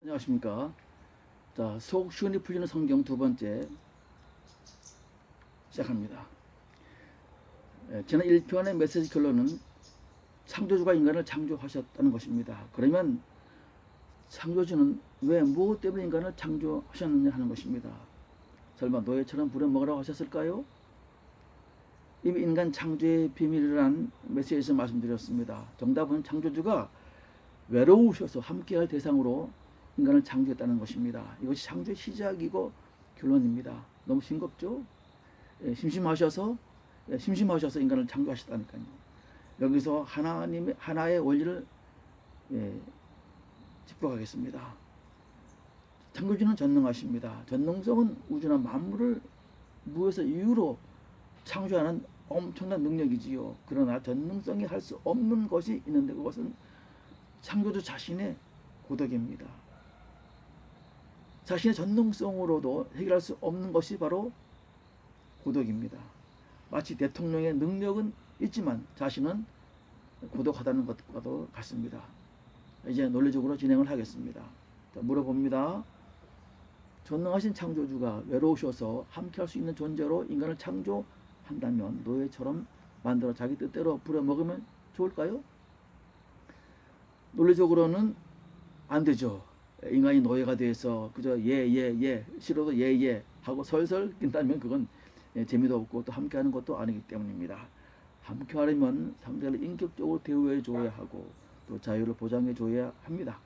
안녕하십니까. 자, 속 시원히 풀리는 성경 두 번째 시작합니다. 지난 1편의 메시지 결론은 창조주가 인간을 창조하셨다는 것입니다. 그러면 창조주는 왜 무엇 때문에 인간을 창조하셨느냐 하는 것입니다. 설마 노예처럼 부려먹으라고 하셨을까요? 이미 인간 창조의 비밀이라는 메시지에서 말씀드렸습니다. 정답은 창조주가 외로우셔서 함께할 대상으로 인간을 창조했다는 것입니다. 이것이 창조의 시작이고 결론입니다. 너무 싱겁죠? 심심하셔서 인간을 창조하셨다니까요. 여기서 하나의 원리를 짚어가겠습니다. 창조주는 전능하십니다. 전능성은 우주나 만물을 무에서 이유로 창조하는 엄청난 능력이지요. 그러나 전능성이 할 수 없는 것이 있는데 그것은 창조주 자신의 고독입니다. 자신의 전능성으로도 해결할 수 없는 것이 바로 고독입니다. 마치 대통령의 능력은 있지만 자신은 고독하다는 것과도 같습니다. 이제 논리적으로 진행을 하겠습니다. 자, 물어봅니다. 전능하신 창조주가 외로우셔서 함께할 수 있는 존재로 인간을 창조한다면 노예처럼 만들어 자기 뜻대로 부려먹으면 좋을까요? 논리적으로는 안 되죠. 인간이 노예가 돼서 그저 예 싫어도 예 하고 설설 낀다면 그건 재미도 없고 또 함께하는 것도 아니기 때문입니다. 함께하려면 상대를 인격적으로 대우해 줘야 하고 또 자유를 보장해 줘야 합니다.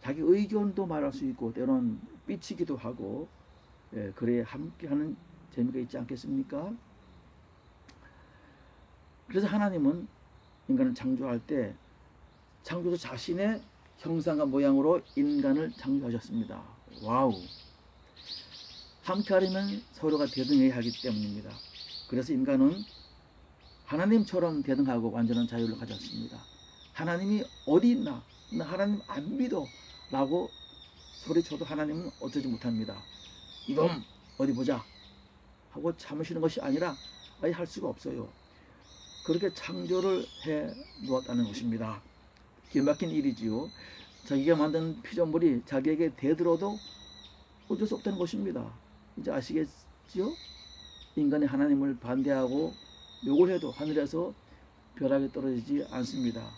자기 의견도 말할 수 있고 때로는 삐치기도 하고 그래야 함께하는 재미가 있지 않겠습니까? 그래서 하나님은 인간을 창조할 때 창조주 자신의 형상과 모양으로 인간을 창조하셨습니다. 와우. 함께하려면 서로가 대등해야 하기 때문입니다. 그래서 인간은 하나님처럼 대등하고 완전한 자유를 가졌습니다. 하나님이 어디 있나? 나 하나님 안 믿어 라고 소리쳐도 하나님은 어쩌지 못합니다. 이놈 어디 보자 하고 참으시는 것이 아니라 아예 할 수가 없어요. 그렇게 창조를 해 놓았다는 것입니다. 기막힌 일이지요. 자기가 만든 피조물이 자기에게 대들어도 어쩔 수 없다는 것입니다. 이제 아시겠지요? 인간이 하나님을 반대하고 욕을 해도 하늘에서 벼락이 떨어지지 않습니다.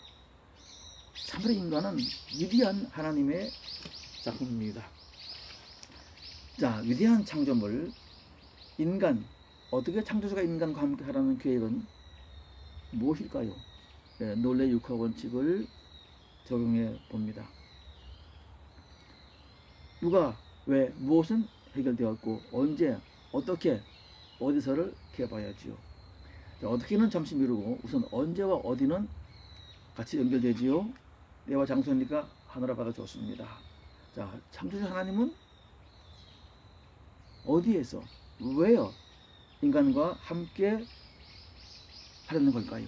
참으로 인간은 위대한 하나님의 작품입니다. 자, 위대한 창조물 인간, 어떻게 창조주가 인간과 함께 하라는 계획은 무엇일까요? 논리의 6화 원칙을 적용해 봅니다. 누가, 왜, 무엇은 해결되었고 언제, 어떻게, 어디서를 개봐야지요. 자, 어떻게는 잠시 미루고 우선 언제와 어디는 같이 연결되지요. 때와 장소니까 하늘아 받아 좋습니다. 자, 창조주 하나님은 어디에서, 왜요? 인간과 함께 하려는 걸까요?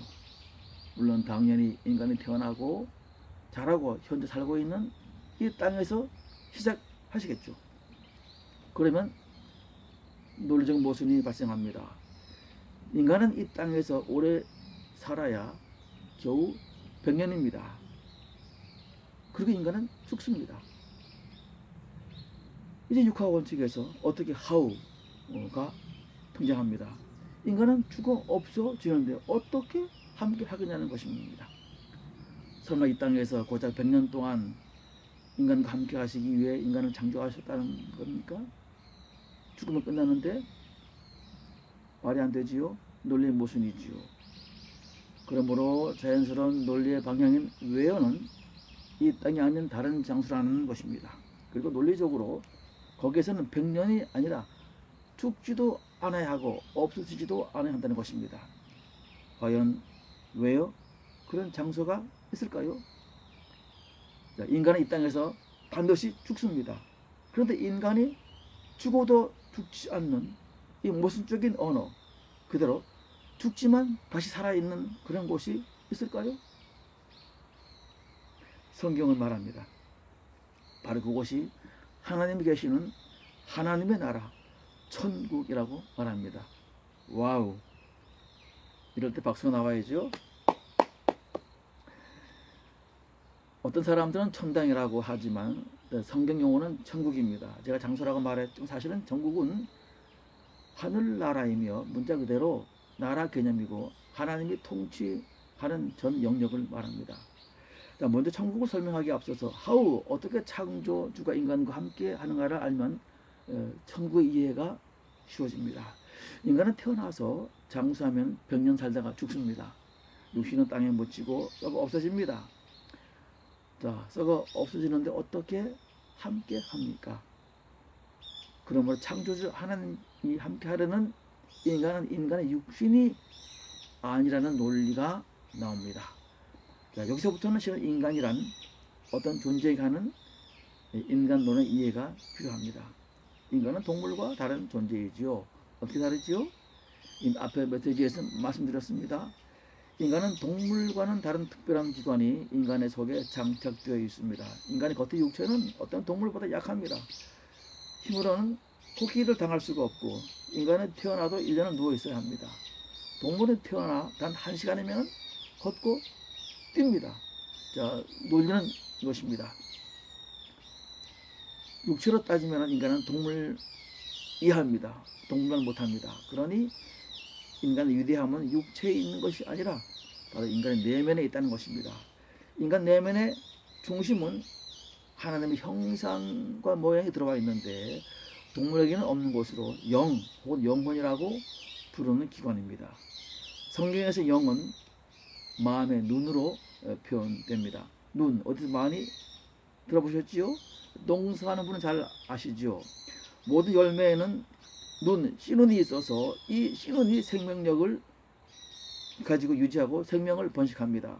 물론 당연히 인간이 태어나고 자라고 현재 살고 있는 이 땅에서 시작하시겠죠. 그러면 논리적 모순이 발생합니다. 인간은 이 땅에서 오래 살아야 겨우 100년입니다. 그리고 인간은 죽습니다. 이제 육하 원칙에서 어떻게 how가 등장합니다. 인간은 죽어 없어지는데 어떻게 함께 하겠냐는 것입니다. 설마 이 땅에서 고작 100년 동안 인간과 함께 하시기 위해 인간을 창조하셨다는 겁니까? 죽으면 끝나는데 말이 안 되지요. 논리의 모순이지요. 그러므로 자연스러운 논리의 방향인 외어는 이 땅이 아닌 다른 장소라는 것입니다. 그리고 논리적으로 거기에서는 100년이 아니라 죽지도 않아야 하고 없어지지도 않아야 한다는 것입니다. 과연 왜요? 그런 장소가 있을까요? 자, 인간은 이 땅에서 반드시 죽습니다. 그런데 인간이 죽어도 죽지 않는 이 모순적인 언어 그대로 죽지만 다시 살아있는 그런 곳이 있을까요? 성경은 말합니다. 바로 그곳이 하나님이 계시는 하나님의 나라 천국이라고 말합니다. 와우. 이럴 때 박수가 나와야죠. 어떤 사람들은 천당이라고 하지만 성경 용어는 천국입니다. 제가 장소라고 말했지만 사실은 천국은 하늘나라이며 문자 그대로 나라 개념이고 하나님이 통치하는 전 영역을 말합니다. 자, 먼저 천국을 설명하기에 앞서서 어떻게 창조주가 인간과 함께 하는가를 알면 천국의 이해가 쉬워집니다. 인간은 태어나서 장수하면 100년 살다가 죽습니다. 육신은 땅에 묻히고 썩어 없어집니다. 자, 썩어 없어지는데 어떻게 함께 합니까? 그러므로 창조주 하나님이 함께 하려는 인간은 인간의 육신이 아니라는 논리가 나옵니다. 자, 여기서부터는 실은 인간이란 어떤 존재에 관한 인간론의 이해가 필요합니다. 인간은 동물과 다른 존재이지요. 어떻게 다르지요? 앞에 메시지에서 말씀드렸습니다. 인간은 동물과는 다른 특별한 기관이 인간의 속에 장착되어 있습니다. 인간의 겉의 육체는 어떤 동물보다 약합니다. 힘으로는 코끼리를 당할 수가 없고 인간은 태어나도 1년은 누워 있어야 합니다. 동물은 태어나 단 1시간이면 걷고 뜁니다. 자, 논리는 이것입니다. 육체로 따지면 인간은 동물 이하입니다. 동물만 못합니다. 그러니 인간의 위대함은 육체에 있는 것이 아니라 바로 인간의 내면에 있다는 것입니다. 인간 내면의 중심은 하나님의 형상과 모양이 들어가 있는데 동물에게는 없는 것으로 영 혹은 영혼이라고 부르는 기관입니다. 성경에서 영은 마음의 눈으로 표현됩니다. 눈, 어디서 많이 들어보셨지요? 농사하는 분은 잘 아시죠? 모든 열매에는 씨눈이 있어서 이 씨눈이 생명력을 가지고 유지하고 생명을 번식합니다.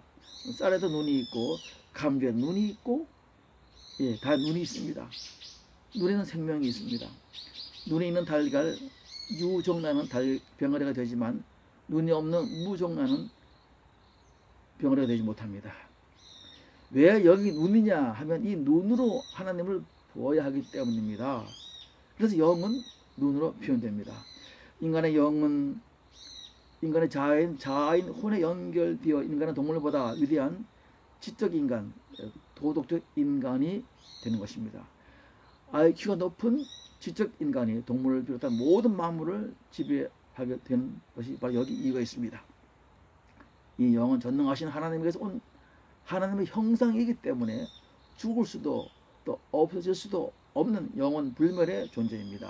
쌀에도 눈이 있고 감주에 눈이 있고 다 눈이 있습니다. 눈에는 생명이 있습니다. 눈이 있는 달걀 유종나는 병아리가 되지만 눈이 없는 무종나는 병아리가 되지 못합니다. 왜 여기 눈이냐 하면 이 눈으로 하나님을 보아야 하기 때문입니다. 그래서 영은 눈으로 표현됩니다. 인간의 영은 인간의 자아인 혼에 연결되어 인간은 동물보다 위대한 지적 인간, 도덕적 인간이 되는 것입니다. IQ가 높은 지적 인간이 동물을 비롯한 모든 만물을 지배하게 되는 것이 바로 여기 이유가 있습니다. 이 영은 전능하신 하나님께서 온 하나님의 형상이기 때문에 죽을 수도 또 없어질 수도 없는 영원 불멸의 존재입니다.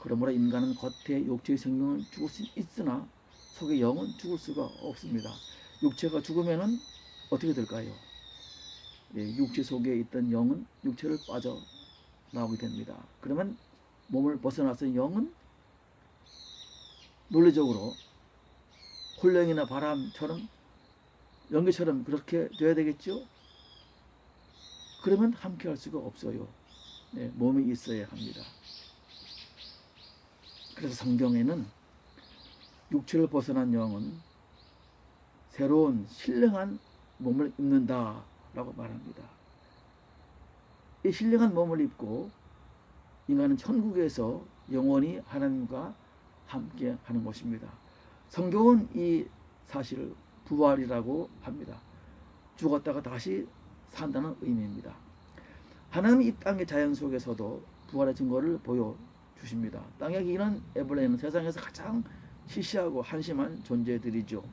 그러므로 인간은 겉에 육체의 생명은 죽을 수 있으나 속의 영은 죽을 수가 없습니다. 육체가 죽으면 어떻게 될까요? 육체 속에 있던 영은 육체를 빠져 나오게 됩니다. 그러면 몸을 벗어나서 영은 논리적으로 홀령이나 바람처럼 연기처럼 그렇게 돼야 되겠죠? 그러면 함께 할 수가 없어요. 몸이 있어야 합니다. 그래서 성경에는 육체를 벗어난 영은 새로운 신령한 몸을 입는다 라고 말합니다. 이 신령한 몸을 입고 인간은 천국에서 영원히 하나님과 함께 하는 것입니다. 성경은 이 사실을 부활이라고 합니다. 죽었다가 다시 산다는 의미입니다. 하나님이 이 땅의 자연 속에서도 부활의 증거를 보여주십니다. 땅에 기는 애벌레는 세상에서 가장 시시하고 한심한 존재들이죠.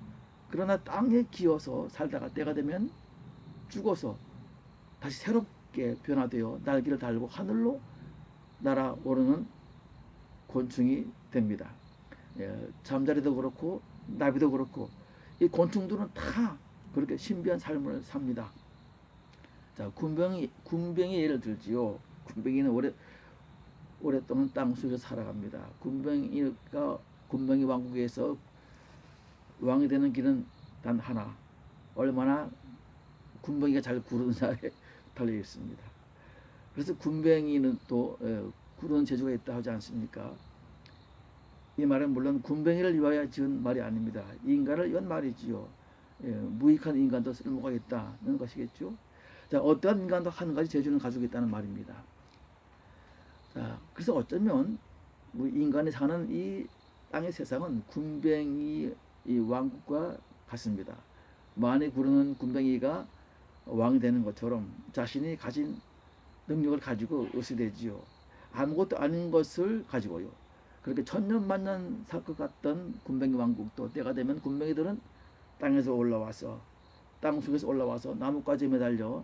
그러나 땅에 기어서 살다가 때가 되면 죽어서 다시 새롭게 변화되어 날개를 달고 하늘로 날아오르는 곤충이 됩니다. 잠자리도 그렇고 나비도 그렇고 이 곤충들은 다 그렇게 신비한 삶을 삽니다. 자, 군뱅이 예를 들지요. 군뱅이는 오랫동안 땅속에서 살아갑니다. 군뱅이 왕국에서 왕이 되는 길은 단 하나. 얼마나 군뱅이가 잘 구르느냐에 달려 있습니다. 그래서 군뱅이는 또 구르는 재주가 있다 하지 않습니까? 이 말은 물론 군뱅이를 위하여 지은 말이 아닙니다. 인간을 위한 말이지요. 무익한 인간도 쓸모가 있다는 것이겠죠. 자, 어떠한 인간도 한 가지 재주는 가지고 있다는 말입니다. 자, 그래서 어쩌면 우리 인간이 사는 이 땅의 세상은 군뱅이 왕국과 같습니다. 많이 구르는 군뱅이가 왕이 되는 것처럼 자신이 가진 능력을 가지고 의수되지요. 아무것도 아닌 것을 가지고요. 그렇게 천년만년 살 것 같던 군뱅이 왕국도 때가 되면 군뱅이들은 땅에서 올라와서 땅 속에서 올라와서 나뭇가지에 매달려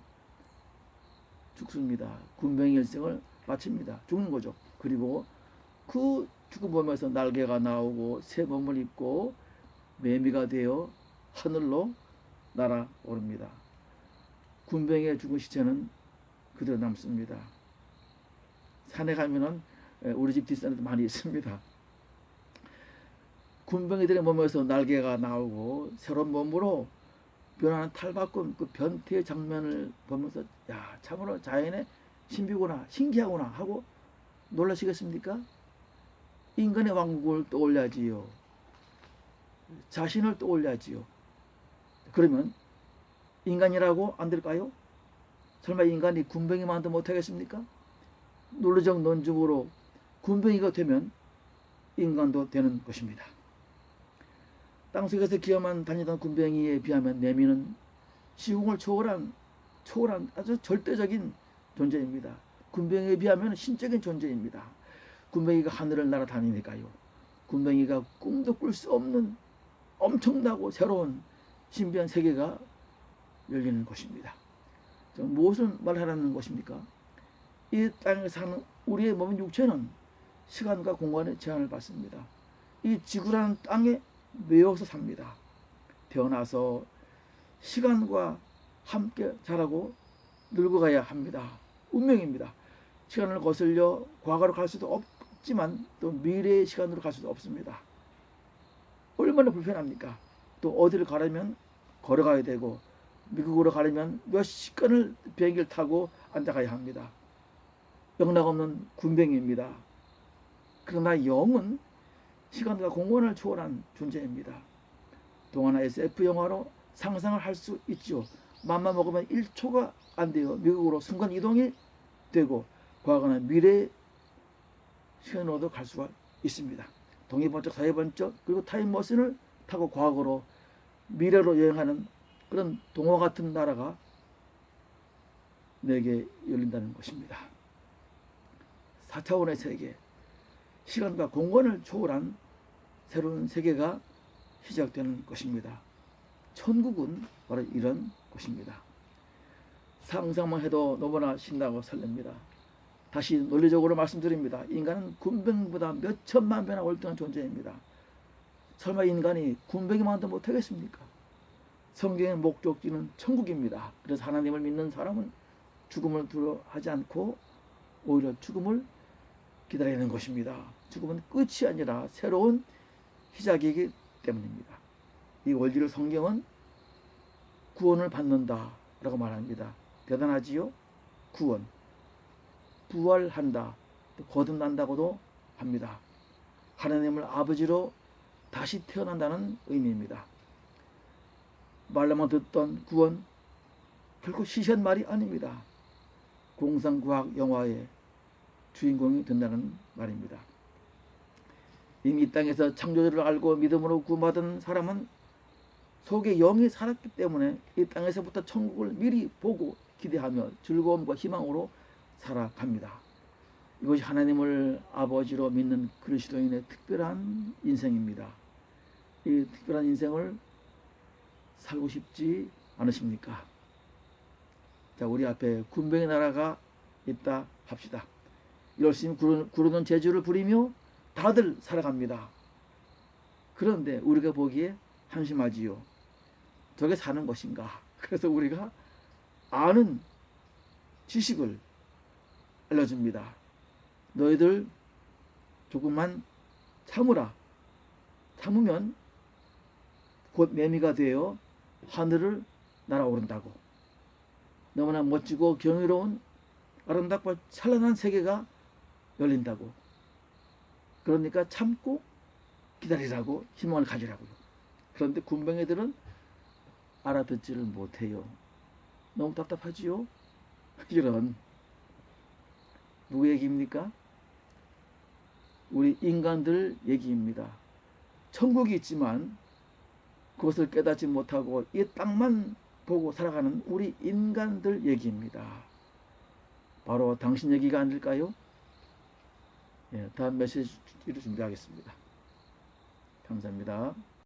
죽습니다. 군뱅이 일생을 마칩니다. 죽는 거죠. 그리고 그 죽음 보면서 날개가 나오고 새 몸을 입고 매미가 되어 하늘로 날아오릅니다. 군뱅이의 죽은 시체는 그대로 남습니다. 산에 가면은 우리 집 뒷산에도 많이 있습니다. 군뱅이들의 몸에서 날개가 나오고 새로운 몸으로 변하는 탈바꿈 그 변태의 장면을 보면서 야 참으로 자연의 신비구나 신기하구나 하고 놀라시겠습니까? 인간의 왕국을 떠올려야지요. 자신을 떠올려야지요. 그러면 인간이라고 안 될까요? 설마 인간이 군뱅이만도 못하겠습니까? 논리적 논증으로 군뱅이가 되면 인간도 되는 것입니다. 땅속에서 기어만 다니던 군뱅이에 비하면 매미는 시공을 초월한 아주 절대적인 존재입니다. 군뱅이에 비하면 신적인 존재입니다. 군뱅이가 하늘을 날아다니니까요. 군뱅이가 꿈도 꿀 수 없는 엄청나고 새로운 신비한 세계가 열리는 것입니다. 무엇을 말하라는 것입니까? 이 땅에 사는 우리의 몸인 육체는 시간과 공간의 제한을 받습니다. 이 지구라는 땅에 매여서 삽니다. 태어나서 시간과 함께 자라고 늙어가야 합니다. 운명입니다. 시간을 거슬려 과거로 갈 수도 없지만 또 미래의 시간으로 갈 수도 없습니다. 얼마나 불편합니까? 또 어디를 가려면 걸어가야 되고 미국으로 가려면 몇 시간을 비행기를 타고 앉아가야 합니다. 영락없는 군뱅이입니다. 그러나 영은 시간과 공간을 초월한 존재입니다. 동화나 SF 영화로 상상을 할 수 있죠. 맘만 먹으면 1초가 안 돼요. 미국으로 순간 이동이 되고 과거나 미래의 시간으로도 갈 수가 있습니다. 동해번쩍 서해번쩍 그리고 타임머신을 타고 과거로 미래로 여행하는 그런 동화 같은 나라가 내게 열린다는 것입니다. 4차원의 세계, 시간과 공간을 초월한 새로운 세계가 시작되는 것입니다. 천국은 바로 이런 곳입니다. 상상만 해도 너무나 신나고 설렙니다. 다시 논리적으로 말씀드립니다. 인간은 군뱅이보다 몇 천만 배나 월등한 존재입니다. 설마 인간이 군뱅이만도 못하겠습니까? 성경의 목적지는 천국입니다. 그래서 하나님을 믿는 사람은 죽음을 두려워하지 않고 오히려 죽음을 기다리는 것입니다. 죽음은 끝이 아니라 새로운 시작이기 때문입니다. 이 원리를 성경은 구원을 받는다 라고 말합니다. 대단하지요? 구원, 부활한다, 거듭난다고도 합니다. 하나님을 아버지로 다시 태어난다는 의미입니다. 말로만 듣던 구원, 결코 시시한 말이 아닙니다. 공상과학 영화의 주인공이 된다는 말입니다. 이미 이 땅에서 창조주를 알고 믿음으로 구원받은 사람은 속에 영이 살았기 때문에 이 땅에서부터 천국을 미리 보고 기대하며 즐거움과 희망으로 살아갑니다. 이것이 하나님을 아버지로 믿는 그리스도인의 특별한 인생입니다. 이 특별한 인생을 살고 싶지 않으십니까? 자, 우리 앞에 군뱅이 나라가 있다 합시다. 열심히 구르는 재주를 부리며 다들 살아갑니다. 그런데 우리가 보기에 한심하지요. 저게 사는 것인가? 그래서 우리가 아는 지식을 알려줍니다. 너희들 조금만 참으라. 참으면 곧 매미가 되어 하늘을 날아오른다고. 너무나 멋지고 경이로운 아름답고 찬란한 세계가 열린다고. 그러니까 참고 기다리라고, 희망을 가지라고요. 그런데 군뱅이들은 알아듣지를 못해요. 너무 답답하지요? 이런, 누구 얘기입니까? 우리 인간들 얘기입니다. 천국이 있지만 그것을 깨닫지 못하고 이 땅만 보고 살아가는 우리 인간들 얘기입니다. 바로 당신 얘기가 아닐까요? 예, 다음 메시지를 준비하겠습니다. 감사합니다.